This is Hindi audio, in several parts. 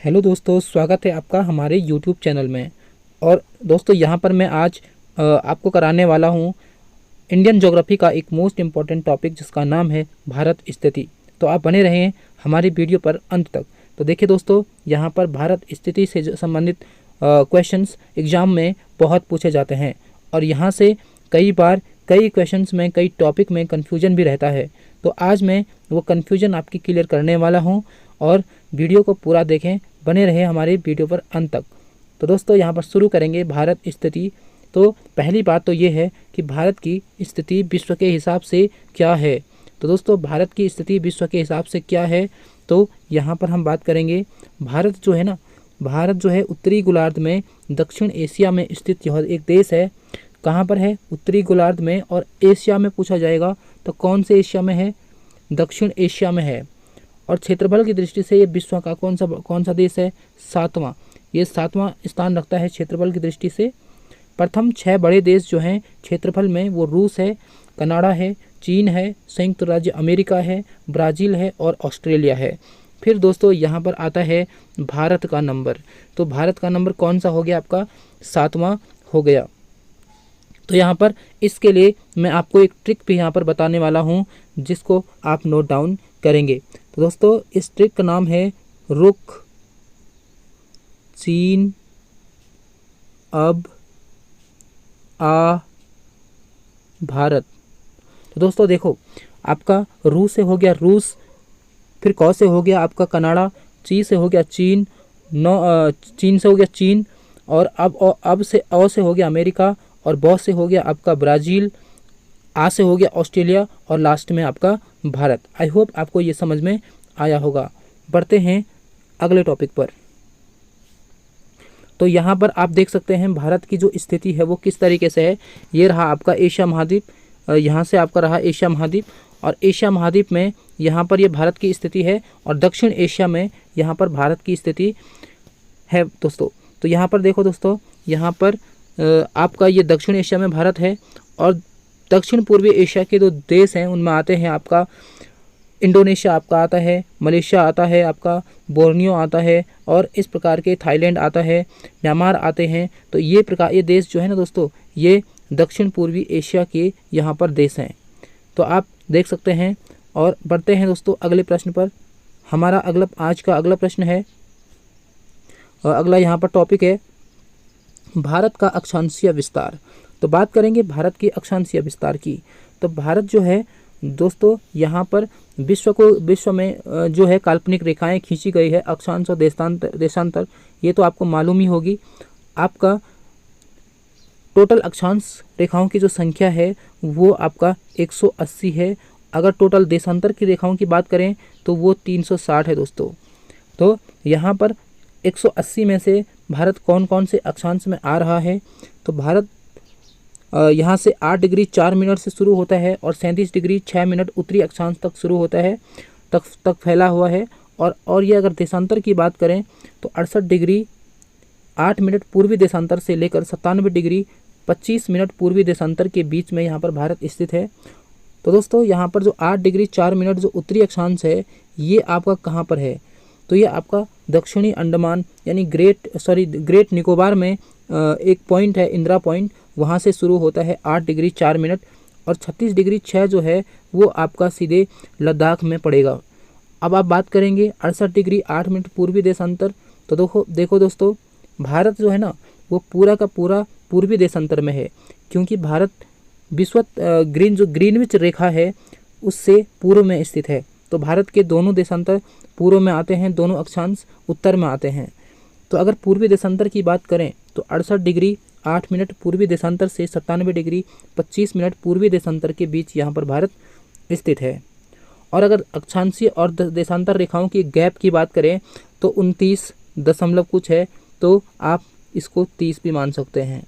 हेलो दोस्तों, स्वागत है आपका हमारे यूट्यूब चैनल में। और दोस्तों यहाँ पर मैं आज आपको कराने वाला हूँ इंडियन ज्योग्राफी का एक मोस्ट इम्पॉर्टेंट टॉपिक जिसका नाम है भारत स्थिति। तो आप बने रहें हमारी वीडियो पर अंत तक। तो देखिए दोस्तों, यहाँ पर भारत स्थिति से संबंधित क्वेश्चंस एग्ज़ाम में बहुत पूछे जाते हैं और यहाँ से कई बार कई क्वेश्चंस में कई टॉपिक में कन्फ्यूजन भी रहता है। तो आज मैं वो कन्फ्यूजन आपकी क्लियर करने वाला हूँ और वीडियो को पूरा देखें, बने रहे हमारे वीडियो पर अंत तक। तो दोस्तों यहाँ पर शुरू करेंगे भारत स्थिति। तो पहली बात तो ये है कि भारत की स्थिति विश्व के हिसाब से क्या है। तो दोस्तों भारत की स्थिति विश्व के हिसाब से क्या है, तो यहाँ पर हम बात करेंगे। भारत जो है उत्तरी गोलार्ध में दक्षिण एशिया में स्थित यह एक देश है। कहाँ पर है? उत्तरी गोलार्ध में। और एशिया में पूछा जाएगा तो कौन से एशिया में है? दक्षिण एशिया में है। और क्षेत्रफल की दृष्टि से ये विश्व का कौन सा देश है? सातवां। ये सातवां स्थान रखता है क्षेत्रफल की दृष्टि से। प्रथम 6 बड़े देश जो हैं क्षेत्रफल में, वो रूस है, कनाडा है, चीन है, संयुक्त राज्य अमेरिका है, ब्राज़ील है और ऑस्ट्रेलिया है। फिर दोस्तों यहाँ पर आता है भारत का नंबर। तो भारत का नंबर कौन सा हो गया आपका? 7वां हो गया। तो यहाँ पर इसके लिए मैं आपको एक ट्रिक भी यहाँ पर बताने वाला हूँ जिसको आप नोट डाउन करेंगे। तो दोस्तों इस ट्रिक का नाम है रुख चीन अब आ भारत। तो दोस्तों देखो, आपका रू से हो गया रूस, फिर कौ से हो गया आपका कनाडा, ची से हो गया चीन, चीन से हो गया चीन, और अब से औ से हो गया अमेरिका, और बौ से हो गया आपका ब्राज़ील, आ से हो गया ऑस्ट्रेलिया, और लास्ट में आपका भारत। आई होप आपको ये समझ में आया होगा। बढ़ते हैं अगले टॉपिक पर। तो यहाँ पर आप देख सकते हैं भारत की जो स्थिति है वो किस तरीके से है। ये रहा आपका एशिया महाद्वीप, यहाँ से आपका रहा एशिया महाद्वीप, और एशिया महाद्वीप में यहाँ पर ये भारत की स्थिति है, और दक्षिण एशिया में यहाँ पर भारत की स्थिति है दोस्तों। तो यहाँ पर देखो दोस्तों, यहाँ पर आपका ये दक्षिण एशिया में भारत है, और दक्षिण पूर्वी एशिया के जो देश हैं उनमें आते हैं आपका इंडोनेशिया आपका आता है, मलेशिया आता है, आपका बोर्नियो आता है, और इस प्रकार के थाईलैंड आता है, म्यांमार आते हैं। तो ये देश जो है ना दोस्तों, ये दक्षिण पूर्वी एशिया के यहाँ पर देश हैं। तो आप देख सकते हैं। और बढ़ते हैं दोस्तों अगले प्रश्न पर। हमारा आज का अगला प्रश्न है, और अगला यहाँ पर टॉपिक है भारत का अक्षांशीय विस्तार। तो बात करेंगे भारत की अक्षांशीय विस्तार की। तो भारत जो है दोस्तों, यहाँ पर विश्व में जो है काल्पनिक रेखाएं खींची गई है, अक्षांश और देशांतर, ये तो आपको मालूम ही होगी। आपका टोटल अक्षांश रेखाओं की जो संख्या है वो आपका 180 है। अगर टोटल देशांतर की रेखाओं की बात करें तो वो 360 है दोस्तों। तो यहाँ पर 180 में से भारत कौन कौन से अक्षांश में आ रहा है? तो भारत यहाँ से 8 डिग्री 4 मिनट से शुरू होता है, और 37 डिग्री 6 मिनट उत्तरी अक्षांश तक शुरू होता है, तक फैला हुआ है। और ये अगर देशांतर की बात करें तो 68 डिग्री 8 मिनट पूर्वी देशांतर से लेकर 97 डिग्री 25 मिनट पूर्वी देशांतर के बीच में यहाँ पर भारत स्थित है। तो दोस्तों यहाँ पर जो 8 डिग्री 4 मिनट जो उत्तरी अक्षांश है, ये आपका कहाँ पर है? तो ये आपका दक्षिणी अंडमान यानी ग्रेट निकोबार में एक पॉइंट है, इंदिरा पॉइंट, वहाँ से शुरू होता है 8 डिग्री 4 मिनट, और 36 डिग्री 6 जो है वो आपका सीधे लद्दाख में पड़ेगा। अब आप बात करेंगे 68 डिग्री 8 मिनट पूर्वी देशांतर। तो देखो दोस्तों, भारत जो है ना वो पूरा का पूरा पूर्वी देशांतर में है, क्योंकि भारत ग्रीनविच रेखा है उससे पूर्व में स्थित है। तो भारत के दोनों देशांतर पूर्व में आते हैं, दोनों अक्षांश उत्तर में आते हैं। तो अगर पूर्वी देशांतर की बात करें तो 68 डिग्री 8 मिनट पूर्वी देशांतर से 97 डिग्री 25 मिनट पूर्वी देशांतर के बीच यहाँ पर भारत स्थित है। और अगर अक्षांशीय और देशांतर रेखाओं की गैप की बात करें तो 29 दशमलव कुछ है, तो आप इसको 30 भी मान सकते हैं।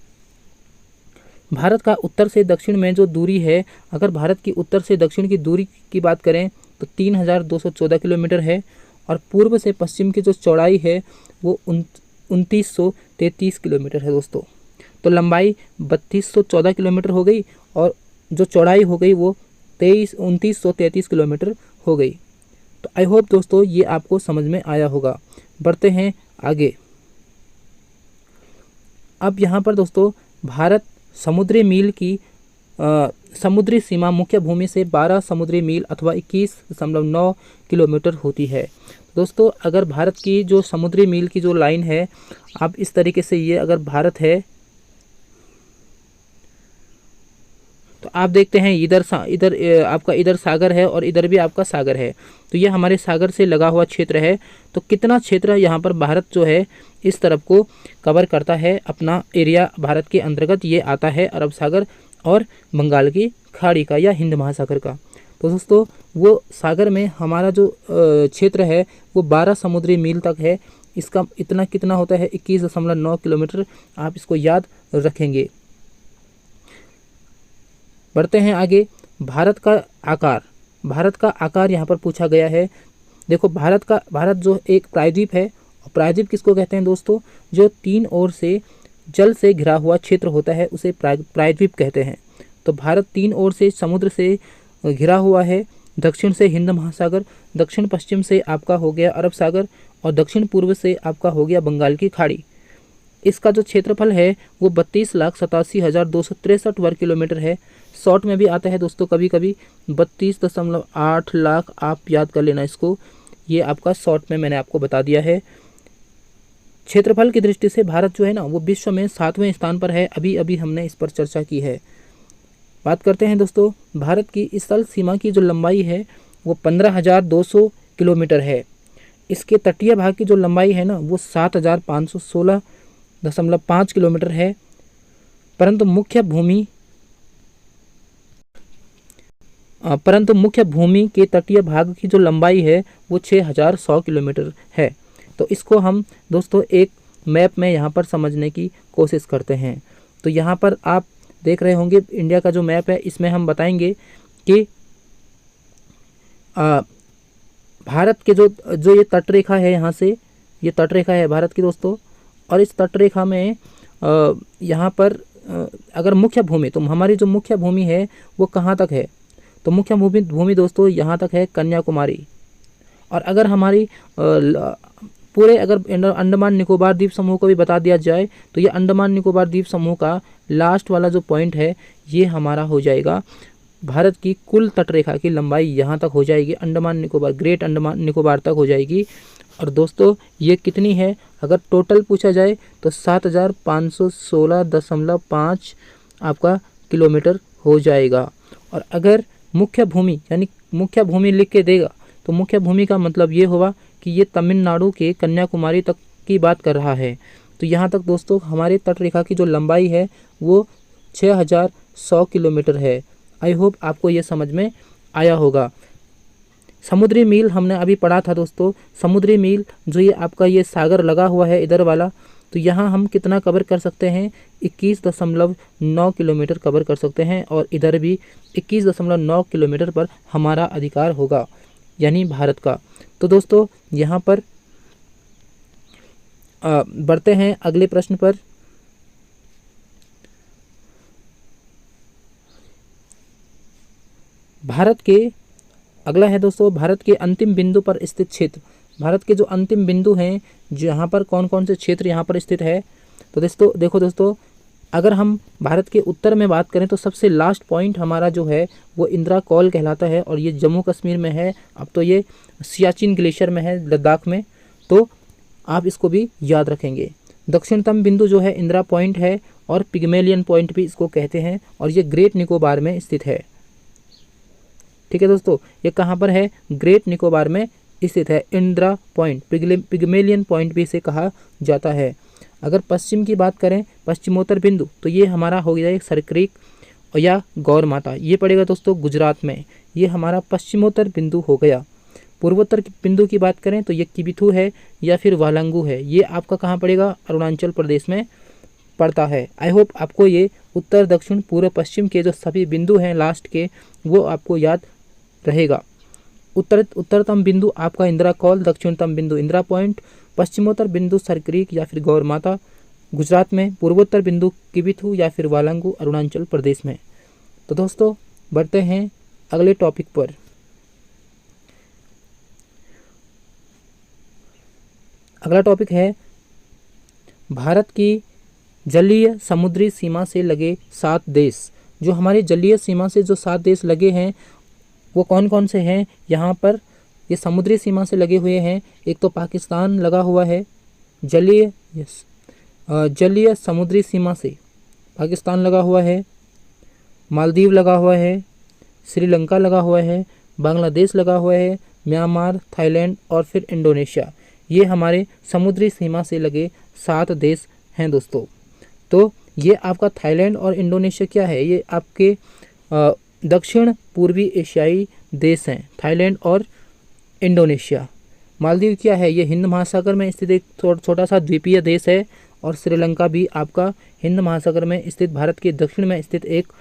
भारत का उत्तर से दक्षिण में जो दूरी है, अगर भारत की उत्तर से दक्षिण की दूरी की बात करें तो 3214 किलोमीटर है, और पूर्व से पश्चिम की जो चौड़ाई है वो 2933 किलोमीटर है दोस्तों। तो लंबाई 3214 किलोमीटर हो गई, और जो चौड़ाई हो गई वो 2933 किलोमीटर हो गई। तो आई होप दोस्तों ये आपको समझ में आया होगा। बढ़ते हैं आगे। अब यहाँ पर दोस्तों भारत समुद्री मील की समुद्री सीमा मुख्य भूमि से 12 समुद्री मील अथवा 21.9 किलोमीटर होती है। दोस्तों अगर भारत की जो समुद्री मील की जो लाइन है, आप इस तरीके से, ये अगर भारत है तो आप देखते हैं इधर आपका इधर सागर है और इधर भी आपका सागर है, तो ये हमारे सागर से लगा हुआ क्षेत्र है। तो कितना क्षेत्र यहाँ पर भारत जो है इस तरफ को कवर करता है, अपना एरिया भारत के अंतर्गत ये आता है अरब सागर और बंगाल की खाड़ी का या हिंद महासागर का। तो दोस्तों वो सागर में हमारा जो क्षेत्र है वो 12 समुद्री मील तक है। इसका इतना कितना होता है 21.9 किलोमीटर, आप इसको याद रखेंगे। बढ़ते हैं आगे। भारत का आकार यहाँ पर पूछा गया है। देखो भारत जो एक प्रायद्वीप है, और प्रायद्वीप किसको कहते हैं दोस्तों, जो 3 ओर से जल से घिरा हुआ क्षेत्र होता है उसे प्रायद्वीप कहते हैं। तो भारत 3 ओर से समुद्र से घिरा हुआ है। दक्षिण से हिंद महासागर, दक्षिण पश्चिम से आपका हो गया अरब सागर और दक्षिण पूर्व से आपका हो गया बंगाल की खाड़ी। इसका जो क्षेत्रफल है वो 32,87,263 वर्ग किलोमीटर है। शॉर्ट में भी आता है दोस्तों कभी कभी 32.8 लाख, आप याद कर लेना इसको, ये आपका शॉर्ट में मैंने आपको बता दिया है। क्षेत्रफल की दृष्टि से भारत जो है ना वो विश्व में 7वें स्थान पर है। अभी अभी हमने इस पर चर्चा की है। बात करते हैं दोस्तों भारत की इस स्थल सीमा की जो लंबाई है वो 15,200 किलोमीटर है। इसके तटीय भाग की जो लंबाई है ना वो 7,516.5 किलोमीटर है। परंतु मुख्य भूमि के तटीय भाग की जो लंबाई है वो 6,100 किलोमीटर है। तो इसको हम दोस्तों एक मैप में यहाँ पर समझने की कोशिश करते हैं। तो यहाँ पर आप देख रहे होंगे इंडिया का जो मैप है, इसमें हम बताएंगे कि भारत के जो ये तटरेखा है, यहाँ से ये तटरेखा है भारत की दोस्तों, और इस तटरेखा में यहाँ पर अगर मुख्य भूमि, तो हमारी जो मुख्य भूमि है वो कहाँ तक है, तो मुख्य भूमि दोस्तों यहाँ तक है कन्याकुमारी। और अगर हमारी पूरे अगर अंडमान निकोबार द्वीप समूह को भी बता दिया जाए तो ये अंडमान निकोबार द्वीप समूह का लास्ट वाला जो पॉइंट है ये हमारा हो जाएगा, भारत की कुल तटरेखा की लंबाई यहाँ तक हो जाएगी, अंडमान निकोबार, ग्रेट अंडमान निकोबार तक हो जाएगी। और दोस्तों ये कितनी है, अगर टोटल पूछा जाए तो 7,516.5 आपका किलोमीटर हो जाएगा। और अगर मुख्य भूमि यानी मुख्य भूमि लिख के देगा तो मुख्य भूमि का मतलब ये होगा कि ये तमिलनाडु के कन्याकुमारी तक की बात कर रहा है। तो यहाँ तक दोस्तों हमारे तटरेखा की जो लंबाई है वो 6,100 किलोमीटर है। आई होप आपको ये समझ में आया होगा। समुद्री मील हमने अभी पढ़ा था दोस्तों। समुद्री मील जो ये आपका ये सागर लगा हुआ है इधर वाला, तो यहाँ हम कितना कवर कर सकते हैं, 21.9 किलोमीटर कवर कर सकते हैं। और इधर भी 21.9 किलोमीटर पर हमारा अधिकार होगा, यानी भारत का। तो दोस्तों यहाँ पर बढ़ते हैं अगले प्रश्न पर। भारत के अगला है दोस्तों, भारत के अंतिम बिंदु पर स्थित क्षेत्र। भारत के जो अंतिम बिंदु हैं, जहाँ पर कौन कौन से क्षेत्र यहाँ पर स्थित है, तो दोस्तों देखो दोस्तों, अगर हम भारत के उत्तर में बात करें तो सबसे लास्ट पॉइंट हमारा जो है वो इंदिरा कॉल कहलाता है, और ये जम्मू कश्मीर में है। अब तो ये सियाचिन ग्लेशियर में है, लद्दाख में, तो आप इसको भी याद रखेंगे। दक्षिणतम बिंदु जो है इंदिरा पॉइंट है, और पिग्मेलियन पॉइंट भी इसको कहते हैं, और ये ग्रेट निकोबार में स्थित है। ठीक है दोस्तों, ये कहाँ पर है, ग्रेट निकोबार में स्थित है। इंदिरा पॉइंट, पिग्मेलियन पॉइंट भी इसे कहा जाता है। अगर पश्चिम की बात करें, पश्चिमोत्तर बिंदु, तो ये हमारा हो गया सरक्रीक या गौर माता, ये पड़ेगा दोस्तों गुजरात में, ये हमारा पश्चिमोत्तर बिंदु हो गया। पूर्वोत्तर बिंदु की बात करें तो ये किबिथू है या फिर वालंगू है, ये आपका कहाँ पड़ेगा, अरुणाचल प्रदेश में पड़ता है। आई होप आपको ये उत्तर दक्षिण पूर्व पश्चिम के जो सभी बिंदु हैं लास्ट के, वो आपको याद रहेगा। उत्तरतम बिंदु आपका इंदिरा कॉल, दक्षिणतम बिंदु इंदिरा पॉइंट, पश्चिमोत्तर बिंदु सरक्रीक या फिर गौर माता गुजरात में, पूर्वोत्तर बिंदु किबिथू या फिर वालंगू अरुणाचल प्रदेश में। तो दोस्तों बढ़ते हैं अगले टॉपिक पर। अगला टॉपिक है भारत की जलीय समुद्री सीमा से लगे 7 देश। जो हमारी जलीय सीमा से जो 7 देश लगे हैं वो कौन कौन से हैं? यहाँ पर ये समुद्री सीमा से लगे हुए हैं। एक तो पाकिस्तान लगा हुआ है जलीय समुद्री सीमा से, पाकिस्तान लगा हुआ है, मालदीव लगा हुआ है, श्रीलंका लगा हुआ है, बांग्लादेश लगा हुआ है, म्यांमार, थाईलैंड और फिर इंडोनेशिया। ये हमारे समुद्री सीमा से लगे 7 देश हैं दोस्तों। तो ये आपका थाईलैंड और इंडोनेशिया क्या है? ये आपके दक्षिण पूर्वी एशियाई देश हैं, थाईलैंड और इंडोनेशिया। मालदीव क्या है? ये हिंद महासागर में स्थित एक छोटा सा द्वीपीय देश है। और श्रीलंका भी आपका हिंद महासागर में स्थित, भारत के दक्षिण में स्थित एक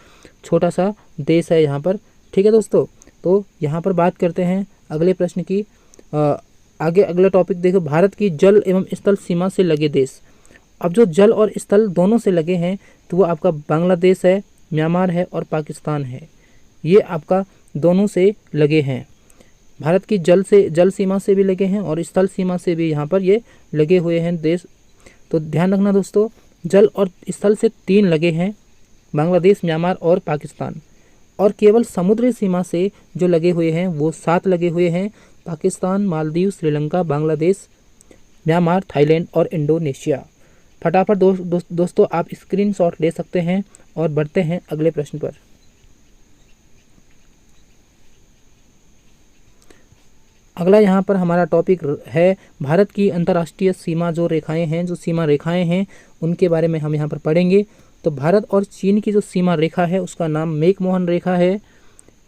छोटा सा देश है यहाँ पर। ठीक है दोस्तों, तो यहाँ पर बात करते हैं अगले प्रश्न की। आगे अगला टॉपिक देखो, भारत की जल एवं स्थल सीमा से लगे देश। अब जो जल और स्थल दोनों से लगे हैं तो वो आपका बांग्लादेश है, म्यांमार है और पाकिस्तान है। ये आपका दोनों से लगे हैं। भारत की जल सीमा से भी लगे हैं और स्थल सीमा से भी यहाँ पर ये लगे हुए हैं देश। तो ध्यान रखना दोस्तों, जल और स्थल से 3 लगे हैं, बांग्लादेश, म्यांमार और पाकिस्तान। और केवल समुद्री सीमा से जो लगे हुए हैं वो 7 लगे हुए हैं, पाकिस्तान, मालदीव, श्रीलंका, बांग्लादेश, म्यांमार, थाईलैंड और इंडोनेशिया। फटाफट दोस्तों आप स्क्रीनशॉट ले सकते हैं और बढ़ते हैं अगले प्रश्न पर। अगला यहाँ पर हमारा टॉपिक है भारत की अंतर्राष्ट्रीय सीमा जो रेखाएं हैं, जो सीमा रेखाएं हैं उनके बारे में हम यहाँ पर पढ़ेंगे। तो भारत और चीन की जो सीमा रेखा है उसका नाम मैकमोहन रेखा है।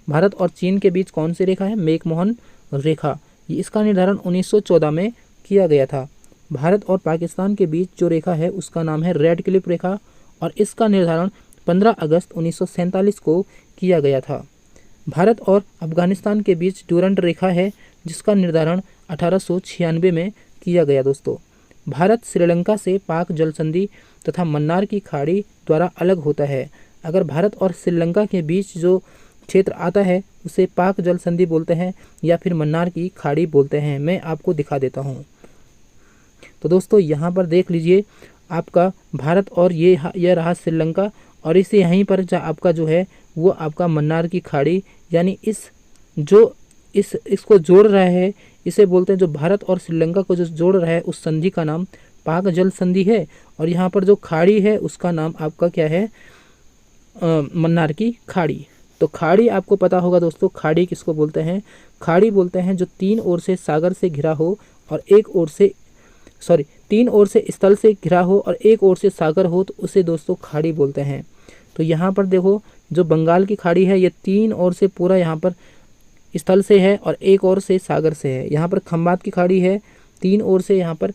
भारत और चीन के बीच कौन सी रेखा है? मैकमोहन रेखा। इसका निर्धारण 1914 में किया गया था। भारत और पाकिस्तान के बीच जो रेखा है उसका नाम है रेड क्लिफ रेखा और इसका निर्धारण 15 अगस्त 1947 को किया गया था। भारत और अफगानिस्तान के बीच डूरंट रेखा है जिसका निर्धारण 1896 में किया गया दोस्तों। भारत श्रीलंका से पाक जल संधि तथा मन्नार की खाड़ी द्वारा अलग होता है। अगर भारत और श्रीलंका के बीच जो क्षेत्र आता है उसे पाक जल संधि बोलते हैं या फिर मन्नार की खाड़ी बोलते हैं। मैं आपको दिखा देता हूँ। तो दोस्तों यहाँ पर देख लीजिए, आपका भारत और ये रहा श्रीलंका और इसे यहीं पर आपका जो है वो आपका मन्नार की खाड़ी, यानी इसको जोड़ रहा है, इसे बोलते हैं, जो भारत और श्रीलंका को जो जोड़ रहा है उस संधि का नाम पाक जल संधि है। और यहाँ पर जो खाड़ी है उसका नाम आपका क्या है? मन्नार की खाड़ी। तो खाड़ी आपको पता होगा दोस्तों, खाड़ी किसको बोलते हैं? खाड़ी बोलते हैं जो 3 ओर से सागर से घिरा हो और 3 ओर से स्थल से घिरा हो और 1 ओर से सागर हो, तो उसे दोस्तों खाड़ी बोलते हैं। तो यहाँ पर देखो, जो बंगाल की खाड़ी है ये 3 ओर से पूरा यहाँ पर स्थल से है और 1 ओर से सागर से है। यहाँ पर खंबात की खाड़ी है, 3 ओर से यहाँ पर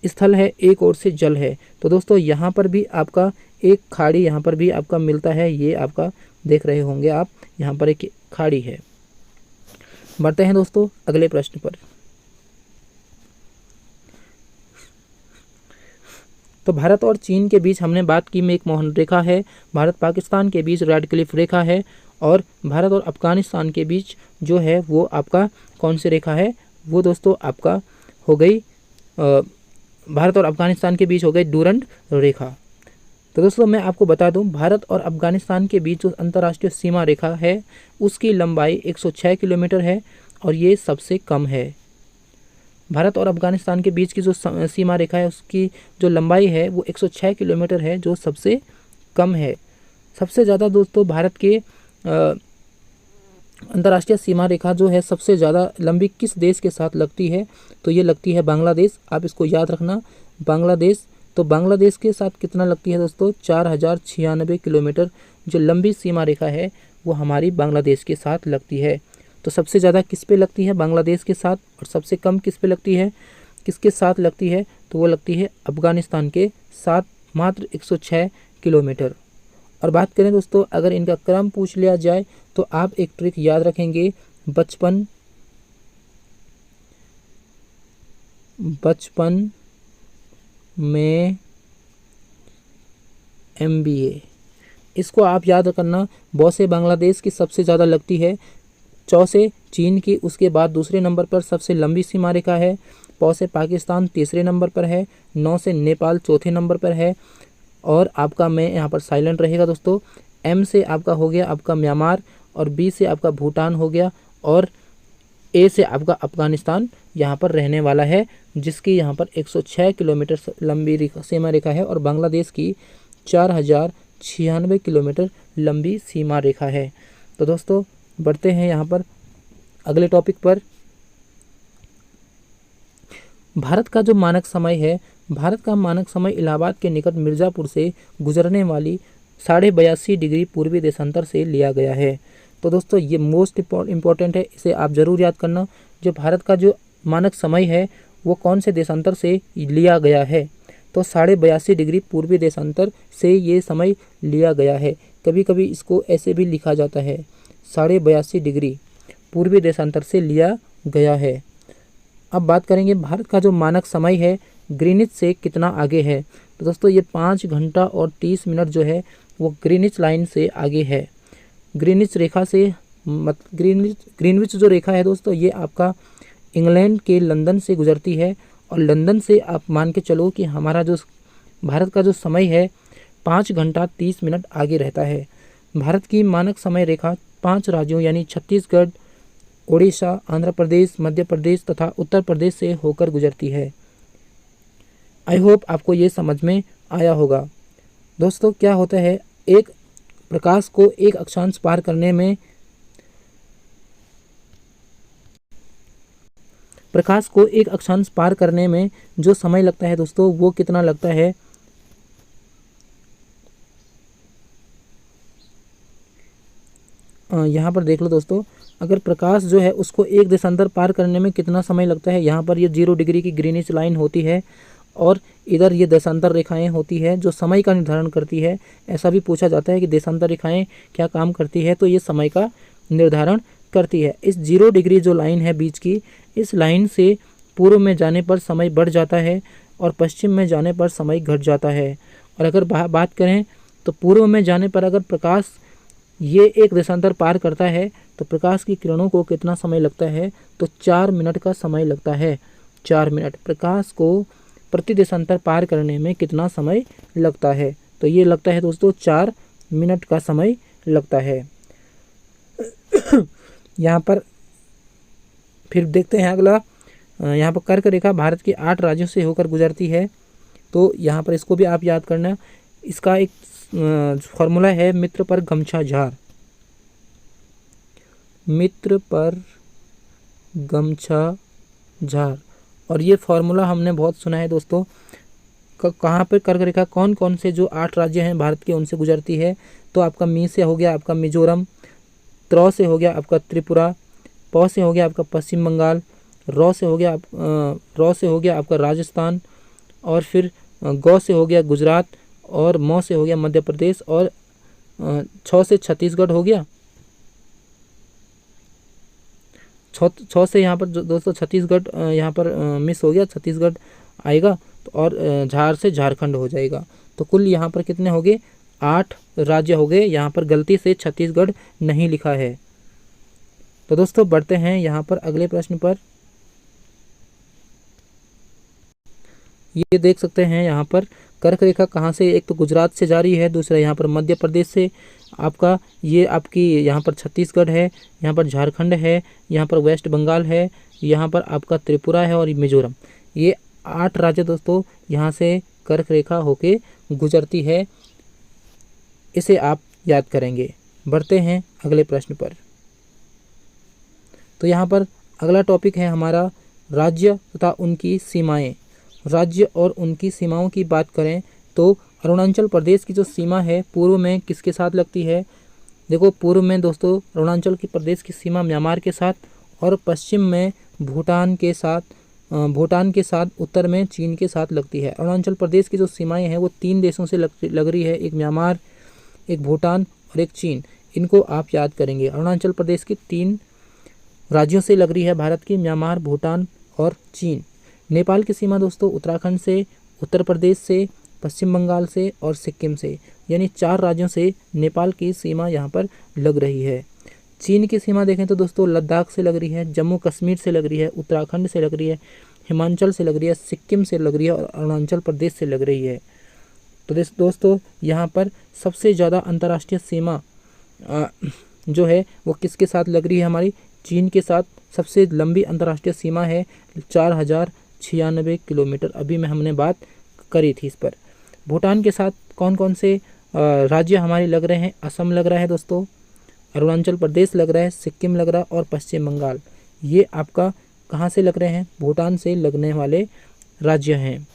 स्थल है, 1 ओर से जल है। तो दोस्तों यहाँ पर भी आपका एक खाड़ी यहाँ पर भी आपका मिलता है, ये आपका देख रहे होंगे आप, यहाँ पर एक खाड़ी है। बढ़ते हैं दोस्तों अगले प्रश्न पर। तो भारत और चीन के बीच हमने बात की मैकमोहन रेखा है, भारत पाकिस्तान के बीच रेड क्लिफ रेखा है और भारत और अफगानिस्तान के बीच जो है वो आपका कौन सी रेखा है? वो दोस्तों आपका हो गई भारत और अफगानिस्तान के बीच हो गई डूरंट रेखा। तो दोस्तों मैं आपको बता दूं, भारत और अफगानिस्तान के बीच जो अंतर्राष्ट्रीय सीमा रेखा है उसकी लंबाई 106 किलोमीटर है और ये सबसे कम है। भारत और अफगानिस्तान के बीच की जो सीमा रेखा है उसकी जो लंबाई है वो 106 किलोमीटर है, जो सबसे कम है। सबसे ज़्यादा दोस्तों भारत के अंतर्राष्ट्रीय सीमा रेखा जो है सबसे ज़्यादा लंबी किस देश के साथ लगती है? तो ये लगती है बांग्लादेश। आप इसको याद रखना, बांग्लादेश। तो बांग्लादेश के साथ कितना लगती है दोस्तों? 4096 किलोमीटर जो लंबी सीमा रेखा है वो हमारी बांग्लादेश के साथ लगती है। तो सबसे ज़्यादा किस पे लगती है? बांग्लादेश के साथ। और सबसे कम किस पे लगती है, किसके साथ लगती है? तो वो लगती है अफगानिस्तान के साथ, मात्र 106 किलोमीटर। और बात करें दोस्तों, अगर इनका क्रम पूछ लिया जाए तो आप एक ट्रिक याद रखेंगे, बचपन में MBA, इसको आप याद करना। बौ से बांग्लादेश की सबसे ज़्यादा लगती है, चौ से चीन की। उसके बाद दूसरे नंबर पर सबसे लंबी सीमा रेखा है, प से पाकिस्तान तीसरे नंबर पर है, 9 से नेपाल चौथे नंबर पर है, और आपका मैं यहाँ पर साइलेंट रहेगा दोस्तों। एम से आपका हो गया आपका म्यांमार, और बी से आपका भूटान हो गया, और ए से आपका अफगानिस्तान यहाँ पर रहने वाला है, जिसकी यहाँ पर 106 किलोमीटर लंबी सीमा रेखा है, और बांग्लादेश की 4096 किलोमीटर लंबी सीमा रेखा है। तो दोस्तों बढ़ते हैं यहाँ पर अगले टॉपिक पर। भारत का जो मानक समय है, भारत का मानक समय इलाहाबाद के निकट मिर्ज़ापुर से गुजरने वाली 82.5 डिग्री पूर्वी देशांतर से लिया गया है। तो दोस्तों ये मोस्ट इम्पॉर्टेंट है, इसे आप ज़रूर याद करना। जो भारत का जो मानक समय है वो कौन से देशांतर से लिया गया है, तो 82.5 डिग्री पूर्वी देशांतर से ये समय लिया गया है। कभी कभी इसको ऐसे भी लिखा जाता है, 82.5 डिग्री पूर्वी देशांतर से लिया गया है। अब बात करेंगे भारत का जो मानक समय है ग्रीनिच से कितना आगे है। तो दोस्तों ये 5 घंटा और 30 मिनट जो है वो ग्रीनिच लाइन से आगे है। ग्रीनिच रेखा से ग्रीनविच जो रेखा है दोस्तों, ये आपका इंग्लैंड के लंदन से गुजरती है, और लंदन से आप मान के चलो कि हमारा जो भारत का जो समय है 5 घंटा 30 मिनट आगे रहता है। भारत की मानक समय रेखा 5 राज्यों यानी छत्तीसगढ़, ओडिशा, आंध्र प्रदेश, मध्य प्रदेश तथा उत्तर प्रदेश से होकर गुजरती है। आई होप आपको ये समझ में आया होगा। दोस्तों क्या होता है, एक प्रकाश को एक अक्षांश पार करने में जो समय लगता है दोस्तों वो कितना लगता है, यहाँ पर देख लो दोस्तों। अगर प्रकाश जो है उसको एक देशांतर पार करने में कितना समय लगता है, यहाँ पर ये 0 डिग्री की ग्रीनिच लाइन होती है, और इधर ये देशांतर रेखाएं होती है जो समय का निर्धारण करती है। ऐसा भी पूछा जाता है कि देशांतर रेखाएं क्या काम करती है, तो ये समय का निर्धारण करती है। इस 0 डिग्री जो लाइन है बीच की, इस लाइन से पूर्व में जाने पर समय बढ़ जाता है, और पश्चिम में जाने पर समय घट जाता है। और अगर बात करें तो पूर्व में जाने पर अगर प्रकाश ये एक देशांतर पार करता है तो प्रकाश की किरणों को कितना समय लगता है, तो 4 मिनट का समय लगता है। 4 मिनट प्रकाश को प्रति देशांतर पार करने में कितना समय लगता है, तो ये लगता है दोस्तों 4 मिनट का समय लगता है। यहाँ पर फिर देखते हैं अगला। यहाँ पर कर्क रेखा भारत के 8 राज्यों से होकर गुजरती है, तो यहाँ पर इसको भी आप याद करना। इसका एक फॉर्मूला है मित्र पर गमछा झार, मित्र पर गमछा झार, और ये फॉर्मूला हमने बहुत सुना है दोस्तों। कहाँ पर कर्क रेखा कौन कौन से जो 8 राज्य हैं भारत के उनसे गुजरती है, तो आपका मी से हो गया आपका मिजोरम, त्र से हो गया आपका त्रिपुरा, प से हो गया आपका पश्चिम बंगाल, र से हो गया आपका राजस्थान, और फिर ग से हो गया गुजरात, और म से हो गया मध्य प्रदेश, और छ से छत्तीसगढ़ हो गया। छ से यहाँ पर दोस्तों छत्तीसगढ़ यहाँ पर मिस हो गया, छत्तीसगढ़ आएगा, तो और झार से झारखंड हो जाएगा। तो कुल यहाँ पर कितने हो गए, 8 राज्य हो गए। यहाँ पर गलती से छत्तीसगढ़ नहीं लिखा है। तो दोस्तों बढ़ते हैं यहाँ पर अगले प्रश्न पर। ये देख सकते हैं यहाँ पर कर्क रेखा कहाँ से, एक तो गुजरात से जा रही है, दूसरा यहाँ पर मध्य प्रदेश से आपका, ये आपकी यहाँ पर छत्तीसगढ़ है, यहाँ पर झारखंड है, यहाँ पर वेस्ट बंगाल है, यहाँ पर आपका त्रिपुरा है, और मिजोरम। ये 8 राज्य दोस्तों यहाँ से कर्क रेखा होके गुजरती है। इसे आप याद करेंगे। बढ़ते हैं अगले प्रश्न पर। तो यहाँ पर अगला टॉपिक है हमारा राज्य तथा उनकी सीमाएं। राज्य और उनकी सीमाओं की बात करें तो अरुणाचल प्रदेश की जो सीमा है पूर्व में किसके साथ लगती है, देखो पूर्व में दोस्तों अरुणाचल प्रदेश की सीमा म्यांमार के साथ, और पश्चिम में भूटान के साथ, उत्तर में चीन के साथ लगती है। अरुणाचल प्रदेश की जो सीमाएं हैं वो 3 देशों से लग रही है, एक म्यांमार, एक भूटान और एक चीन। इनको आप याद करेंगे। अरुणाचल प्रदेश की 3 राज्यों से लग रही है भारत की, म्यांमार, भूटान और चीन। नेपाल की सीमा दोस्तों उत्तराखंड से, उत्तर प्रदेश से, पश्चिम बंगाल से और सिक्किम से, यानी 4 राज्यों से नेपाल की सीमा यहाँ पर लग रही है। चीन की सीमा देखें तो दोस्तों लद्दाख से लग रही है, जम्मू कश्मीर से लग रही है, उत्तराखंड से लग रही है, हिमाचल से लग रही है, सिक्किम से लग रही है और अरुणाचल प्रदेश से लग रही है। तो दोस्तों यहाँ पर सबसे ज़्यादा अंतर्राष्ट्रीय सीमा जो है वो किसके साथ लग रही है, हमारी चीन के साथ सबसे लंबी अंतर्राष्ट्रीय सीमा है 4096 किलोमीटर। अभी में हमने बात करी थी इस पर। भूटान के साथ कौन कौन से राज्य हमारे लग रहे हैं, असम लग रहा है दोस्तों, अरुणाचल प्रदेश लग रहा है, सिक्किम लग रहा है और पश्चिम बंगाल, ये आपका कहाँ से लग रहे हैं, भूटान से लगने वाले राज्य हैं।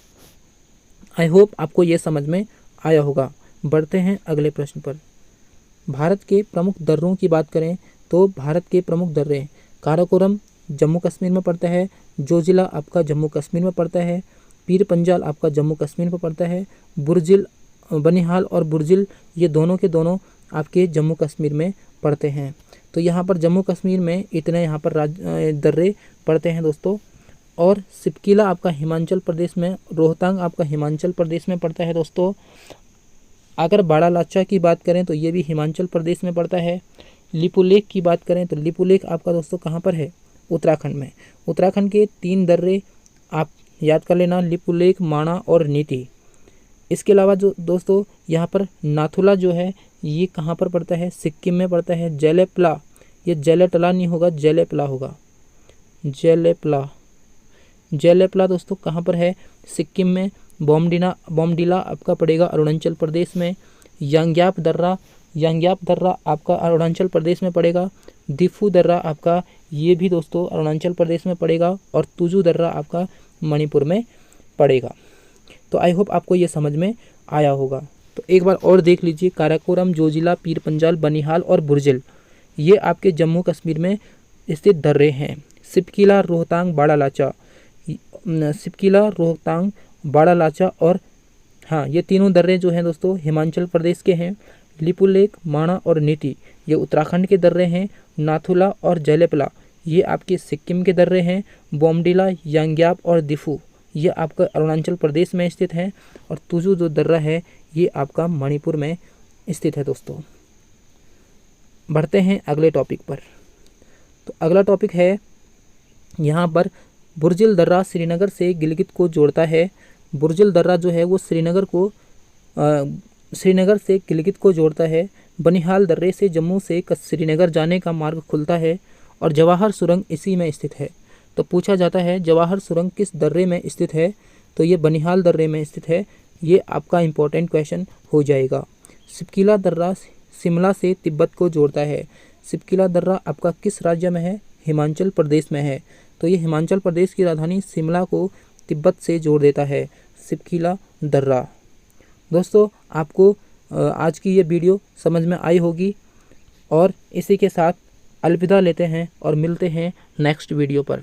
आई होप आपको ये समझ में आया होगा। बढ़ते हैं अगले प्रश्न पर। भारत के प्रमुख दर्रों की बात करें तो भारत के प्रमुख दर्रे काराकोरम जम्मू कश्मीर में पड़ता है, जोजिला आपका जम्मू कश्मीर में पड़ता है, पीर पंजाल आपका जम्मू कश्मीर में पड़ता है, बुर्जिल बनिहाल और बुर्जिल ये दोनों के दोनों आपके जम्मू कश्मीर में पड़ते हैं। तो यहाँ पर जम्मू कश्मीर में इतने यहाँ पर दर्रे पड़ते हैं दोस्तों। और सिपकिला आपका हिमाचल प्रदेश में, रोहतांग आपका हिमाचल प्रदेश में पड़ता है दोस्तों। अगर बाड़ालाचा की बात करें तो ये भी हिमाचल प्रदेश में पड़ता है। लिपुलेख की बात करें तो लिपुलेख आपका दोस्तों कहाँ पर है, उत्तराखंड में। उत्तराखंड के 3 दर्रे आप याद कर लेना, लिपुलेख, माणा और नीति। इसके अलावा जो दोस्तों यहाँ पर नाथुला जो है ये कहाँ पर पड़ता है, सिक्किम में पड़ता है। जेलेपला, ये जेलेटला नहीं होगा, जेलेपला होगा, जेलेपला दोस्तों कहाँ पर है, सिक्किम में। बोमडिला आपका पड़ेगा अरुणाचल प्रदेश में। यांग्याप दर्रा आपका अरुणाचल प्रदेश में पड़ेगा। दिफू दर्रा आपका ये भी दोस्तों अरुणाचल प्रदेश में पड़ेगा। और तुजू दर्रा आपका मणिपुर में पड़ेगा। तो आई होप आपको ये समझ में आया होगा। तो एक बार और देख लीजिए, काराकोरम, जोजिला, पीर पंजाल, बनिहाल और बुर्जिल ये आपके जम्मू कश्मीर में स्थित दर्रे हैं। सिपकिला, रोहतांग, बाड़ालाचा और हाँ ये तीनों दर्रे जो हैं दोस्तों हिमाचल प्रदेश के हैं। लिपुलेख, माणा और नीति ये उत्तराखंड के दर्रे हैं। नाथुला और जेलेपला ये आपके सिक्किम के दर्रे हैं। बोमडिला, यांग्याप और दिफू ये आपका अरुणाचल प्रदेश में स्थित है। और तुजू जो दर्रा है ये आपका मणिपुर में स्थित है दोस्तों। बढ़ते हैं अगले टॉपिक पर। तो अगला टॉपिक है यहाँ पर बुर्जिल दर्रा श्रीनगर से गिलगित को जोड़ता है। बुर्जिल दर्रा जो है वो श्रीनगर से गिलगित को जोड़ता है। बनिहाल दर्रे से जम्मू से श्रीनगर जाने का मार्ग खुलता है। और जवाहर सुरंग इसी में स्थित है। तो पूछा जाता है जवाहर सुरंग किस दर्रे में स्थित है, तो ये बनिहाल दर्रे में स्थित है। ये आपका इम्पोर्टेंट क्वेश्चन हो जाएगा। सिपकिला दर्रा शिमला से तिब्बत को जोड़ता है। सिपकिला दर्रा आपका किस राज्य में है, हिमाचल प्रदेश में है। तो ये हिमाचल प्रदेश की राजधानी शिमला को तिब्बत से जोड़ देता है, सिपकिला दर्रा। दोस्तों आपको आज की ये वीडियो समझ में आई होगी और इसी के साथ अलविदा लेते हैं और मिलते हैं नेक्स्ट वीडियो पर।